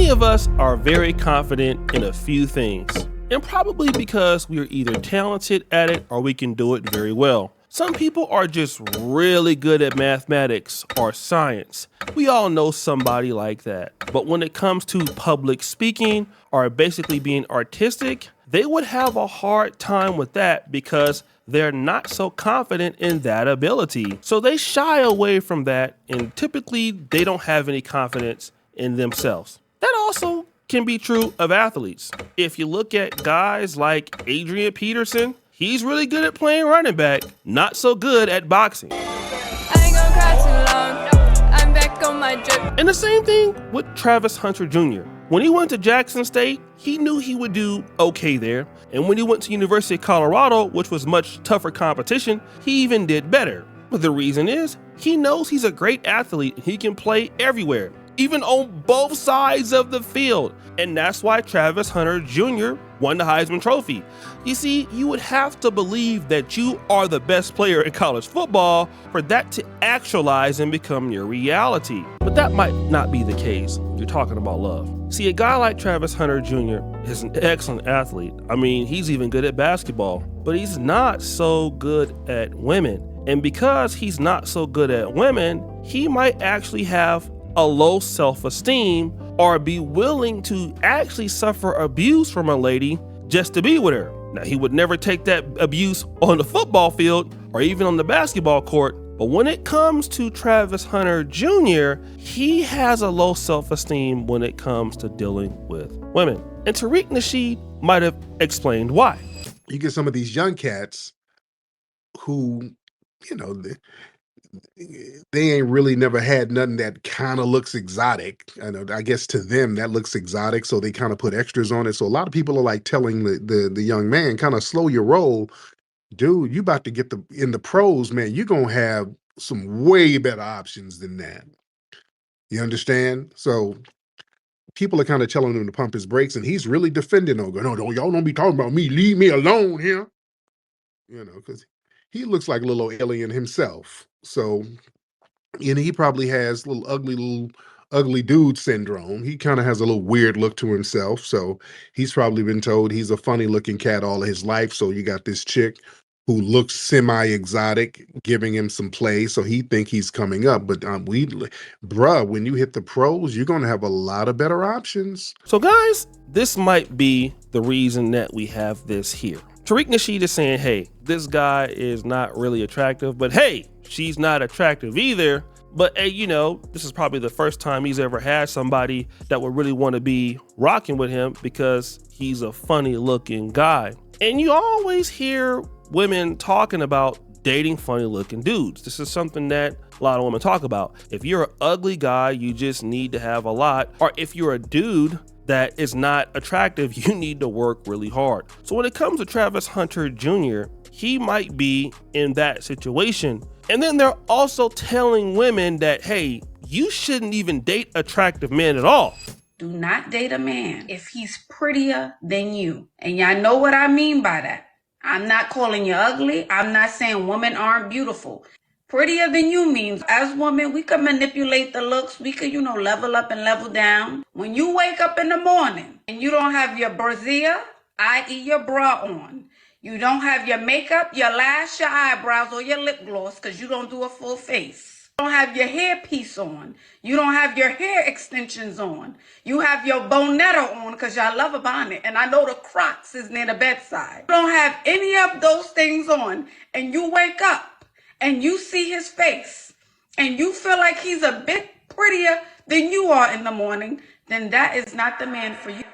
Many of us are very confident in a few things, and probably because we are either talented at it or we can do it very well. Some people are just really good at mathematics or science. We all know somebody like that. But when it comes to public speaking or basically being artistic, they would have a hard time with that because they're not so confident in that ability. So they shy away from that, and typically they don't have any confidence in themselves. That also can be true of athletes. If you look at guys like Adrian Peterson, he's really good at playing running back, not so good at boxing. I ain't gonna cry too long. I'm back on my drip. And the same thing with Travis Hunter Jr. When he went to Jackson State, he knew he would do okay there. And when he went to University of Colorado, which was much tougher competition, he even did better. But the reason is, he knows he's a great athlete and he can play everywhere, even on both sides of the field. And that's why Travis Hunter Jr. won the Heisman Trophy. You see, you would have to believe that you are the best player in college football for that to actualize and become your reality. But that might not be the case when you're talking about love. See, a guy like Travis Hunter Jr. is an excellent athlete. I mean, he's even good at basketball, but he's not so good at women. And because he's not so good at women, he might actually have a low self-esteem or be willing to actually suffer abuse from a lady just to be with her. Now, he would never take that abuse on the football field or even on the basketball court, but when it comes to Travis Hunter Jr., he has a low self-esteem when it comes to dealing with women. And Tariq Nasheed might have explained why. You get some of these young cats who, they ain't really never had nothing that kind of looks exotic. I guess to them that looks exotic, so they kind of put extras on it. So a lot of people are like telling the young man, kind of slow your roll. Dude, you about to get in the pros, man. You're going to have some way better options than that. You understand? So people are kind of telling him to pump his brakes, and he's really defending them. No, y'all don't be talking about me. Leave me alone here. Because he looks like a little alien himself. So, he probably has little ugly dude syndrome. He kind of has a little weird look to himself. So he's probably been told he's a funny looking cat all of his life. So you got this chick who looks semi-exotic giving him some play. So he think he's coming up. But when you hit the pros, you're going to have a lot of better options. So guys, this might be the reason that we have this here. Tariq Nasheed is saying, hey, this guy is not really attractive, but hey, she's not attractive either. But hey, this is probably the first time he's ever had somebody that would really want to be rocking with him because he's a funny looking guy. And you always hear women talking about dating funny looking dudes. This is something that a lot of women talk about. If you're an ugly guy, you just need to have a lot. Or if you're a dude that is not attractive, you need to work really hard. So when it comes to Travis Hunter Jr., he might be in that situation. And then they're also telling women that, hey, you shouldn't even date attractive men at all. Do not date a man if he's prettier than you. And y'all know what I mean by that. I'm not calling you ugly. I'm not saying women aren't beautiful. Prettier than you means as women, we can manipulate the looks. We could, level up and level down. When you wake up in the morning and you don't have your brassiere, i.e. your bra on, you don't have your makeup, your lash, your eyebrows, or your lip gloss because you don't do a full face. You don't have your hair piece on. You don't have your hair extensions on. You have your bonetta on because y'all love a bonnet. And I know the Crocs is near the bedside. You don't have any of those things on and you wake up and you see his face and you feel like he's a bit prettier than you are in the morning, then that is not the man for you.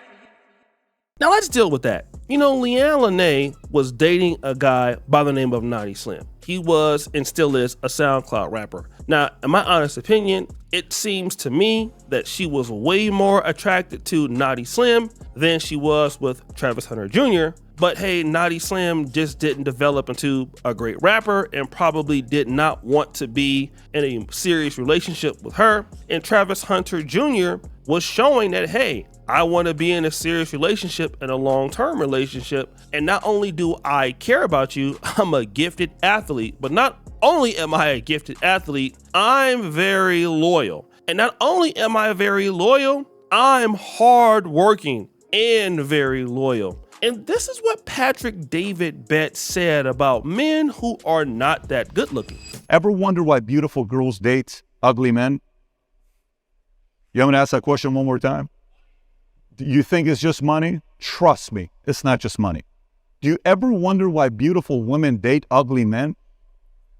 Now let's deal with that. Leanna Lenee was dating a guy by the name of Naughty Slim. He was and still is a SoundCloud rapper. Now, in my honest opinion, it seems to me that she was way more attracted to Naughty Slim than she was with Travis Hunter Jr. But hey, Naughty Slim just didn't develop into a great rapper and probably did not want to be in a serious relationship with her. And Travis Hunter Jr. was showing that, hey, I want to be in a serious relationship and a long-term relationship. And not only do I care about you, I'm a gifted athlete. But not only am I a gifted athlete, I'm very loyal. And not only am I very loyal, I'm hardworking and very loyal. And this is what Patrick David Betts said about men who are not that good looking. Ever wonder why beautiful girls date ugly men? You want me to ask that question one more time? Do you think it's just money? Trust me, it's not just money. Do you ever wonder why beautiful women date ugly men?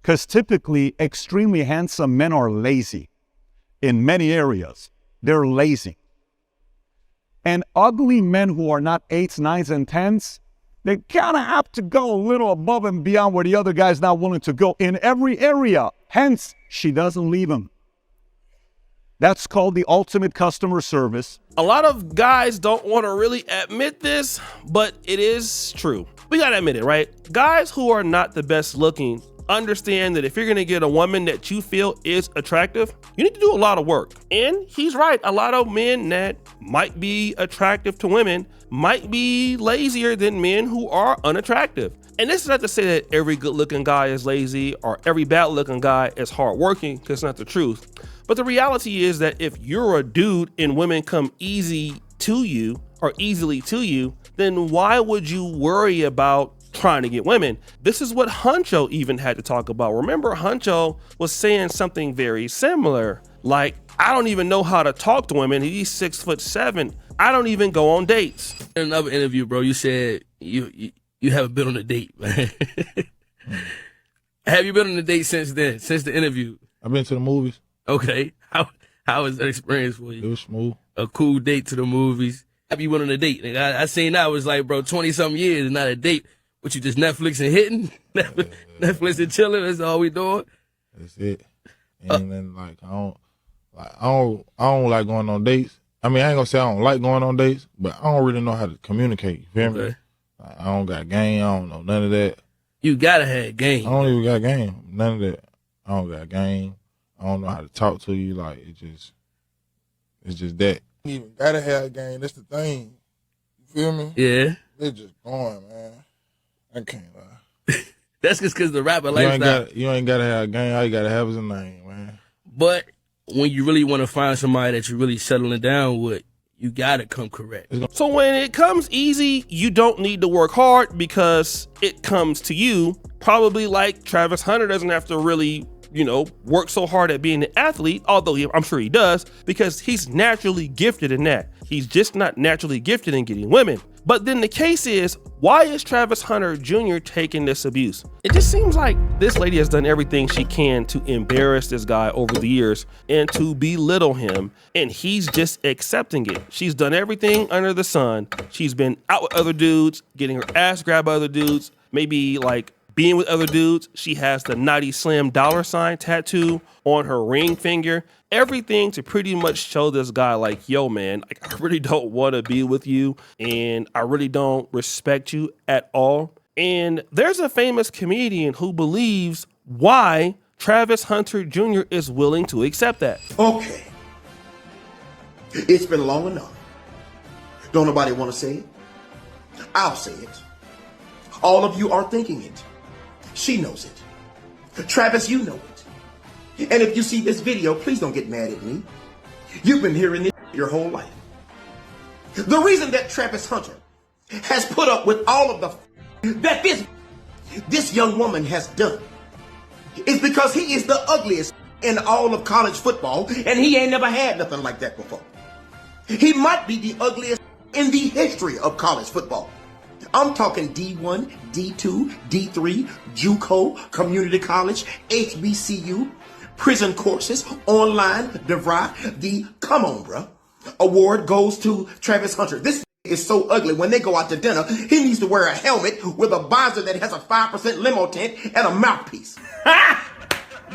Because typically, extremely handsome men are lazy. In many areas, they're lazy. And ugly men who are not 8s, 9s, and 10s, they kind of have to go a little above and beyond where the other guy's not willing to go in every area. Hence, she doesn't leave him. That's called the ultimate customer service. A lot of guys don't want to really admit this, but it is true. We gotta admit it, right? Guys who are not the best looking understand that if you're gonna get a woman that you feel is attractive, you need to do a lot of work. And he's right, a lot of men that might be attractive to women might be lazier than men who are unattractive. And this is not to say that every good looking guy is lazy or every bad looking guy is hardworking, because it's not the truth. But the reality is that if you're a dude and women come easy to you or easily to you, then why would you worry about trying to get women? This is what Huncho even had to talk about. Remember, Huncho was saying something very similar. Like, I don't even know how to talk to women. He's 6'7". I don't even go on dates. In another interview, bro, you said you haven't been on a date, man. Have you been on a date since then, since the interview? I've been to the movies. Okay. How was that experience for you? It was smooth. A cool date to the movies. Have you went on a date? I seen that was like, bro, 20-something years and not a date. What, you just Netflix and hitting? Netflix and chilling, that's all we doing? That's it. And then I don't like going on dates. I mean, I ain't gonna say I don't like going on dates, but I don't really know how to communicate. You feel me? I don't got game. I don't know none of that. You gotta have game. I don't even got game. None of that. I don't got game. I don't know how to talk to you. Like, it's just that. You even gotta have game. That's the thing. You feel me? Yeah. They're just going, man. I can't lie. That's just because the rapper lifestyle. You ain't gotta have game. All you gotta have is a name, man. But when you really want to find somebody that you're really settling down with, you gotta come correct. So when it comes easy, you don't need to work hard because it comes to you. Probably like Travis Hunter doesn't have to really, work so hard at being an athlete, although I'm sure he does, because he's naturally gifted in that. He's just not naturally gifted in getting women. But then the case is, why is Travis Hunter Jr. taking this abuse? It just seems like this lady has done everything she can to embarrass this guy over the years and to belittle him, and he's just accepting it. She's done everything under the sun. She's been out with other dudes, getting her ass grabbed by other dudes, maybe like being with other dudes. She has the Naughty Slim $sign tattoo on her ring finger. Everything to pretty much show this guy like, yo, man, I really don't want to be with you and I really don't respect you at all. And there's a famous comedian who believes why Travis Hunter Jr. is willing to accept that. Okay. It's been long enough. Don't nobody want to say it? I'll say it. All of you are thinking it. She knows it. Travis, you know it. And if you see this video, please don't get mad at me. You've been hearing this your whole life. The reason that Travis Hunter has put up with all of the that this young woman has done is because he is the ugliest in all of college football, and he ain't never had nothing like that before. He might be the ugliest in the history of college football. I'm talking D1, D2, D3, JUCO, community college, HBCU, prison courses, online, DeVry. The Come On, Bruh award goes to Travis Hunter. This is so ugly. When they go out to dinner, he needs to wear a helmet with a visor that has a 5% limo tint and a mouthpiece.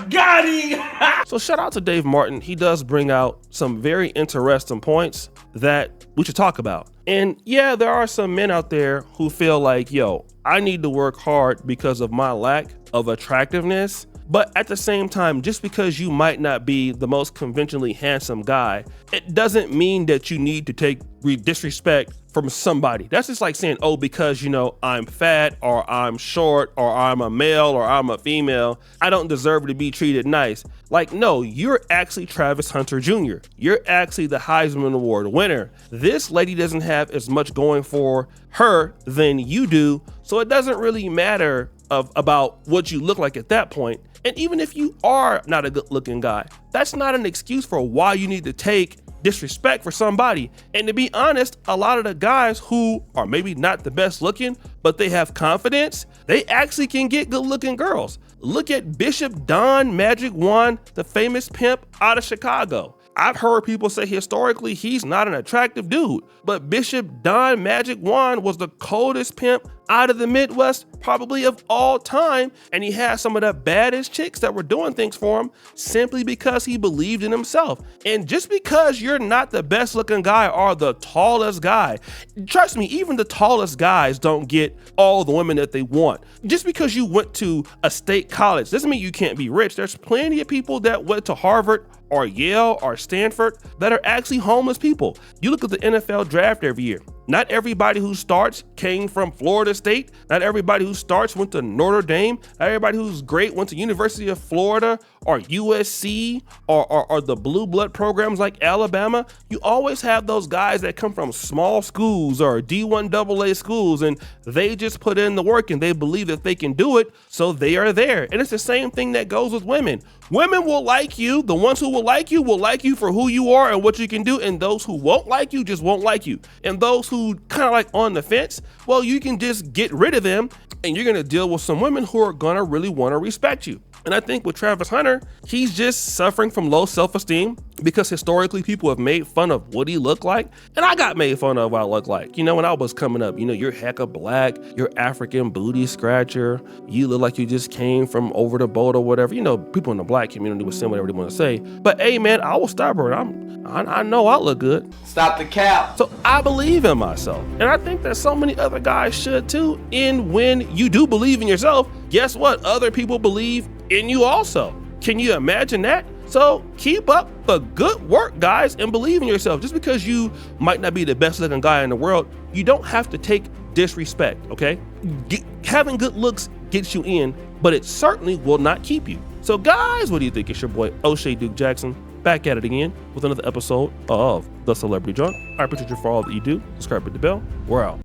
Got him! So shout out to Dave Martin. He does bring out some very interesting points that we should talk about. And yeah, there are some men out there who feel like, yo, I need to work hard because of my lack of attractiveness. But at the same time, just because you might not be the most conventionally handsome guy, it doesn't mean that you need to take disrespect from somebody. That's just like saying, oh, because, you know, I'm fat or I'm short or I'm a male or I'm a female, I don't deserve to be treated nice. Like, no, you're actually Travis Hunter Jr. You're actually the Heisman Award winner. This lady doesn't have as much going for her than you do, so it doesn't really matter about what you look like at that point. And even if you are not a good looking guy, that's not an excuse for why you need to take disrespect for somebody. And to be honest, a lot of the guys who are maybe not the best looking, but they have confidence, they actually can get good looking girls. Look at Bishop Don Magic Juan, the famous pimp out of Chicago. I've heard people say historically he's not an attractive dude, but Bishop Don Magic Juan was the coldest pimp out of the Midwest, probably of all time, and he had some of the baddest chicks that were doing things for him simply because he believed in himself. And just because you're not the best looking guy or the tallest guy, trust me, even the tallest guys don't get all the women that they want. Just because you went to a state college doesn't mean you can't be rich. There's plenty of people that went to Harvard or Yale or Stanford that are actually homeless people. You look at the NFL draft every year. Not everybody who starts came from Florida State. Not everybody who starts went to Notre Dame. Not everybody who's great went to University of Florida or USC or the blue blood programs like Alabama. You always have those guys that come from small schools or D1 AA schools, and they just put in the work and they believe that they can do it, so they are there. And it's the same thing that goes with women. Women will like you. The ones who will like you for who you are and what you can do, and those who won't like you just won't like you. And those who kind of like on the fence, well, you can just get rid of them and you're gonna deal with some women who are gonna really want to respect you. And I think with Travis Hunter, he's just suffering from low self-esteem because historically people have made fun of what he looked like. And I got made fun of what I look like. You know, when I was coming up, you know, you're hecka black, you're African booty scratcher, you look like you just came from over the boat or whatever. You know, people in the black community would say whatever they want to say. But hey, man, I was stubborn. I know I look good. Stop the cap. So I believe in myself. And I think that so many other guys should too. And when you do believe in yourself, guess what? Other people believe in you also. Can you imagine that? So keep up the good work, guys, and believe in yourself. Just because you might not be the best looking guy in the world, you don't have to take disrespect, okay? Having good looks gets you in, but it certainly will not keep you. So guys, what do you think? It's your boy O'Shea Duke Jackson, back at it again with another episode of The Celebrity Drunk. I appreciate you for all that you do. Subscribe, hit the bell. We're out.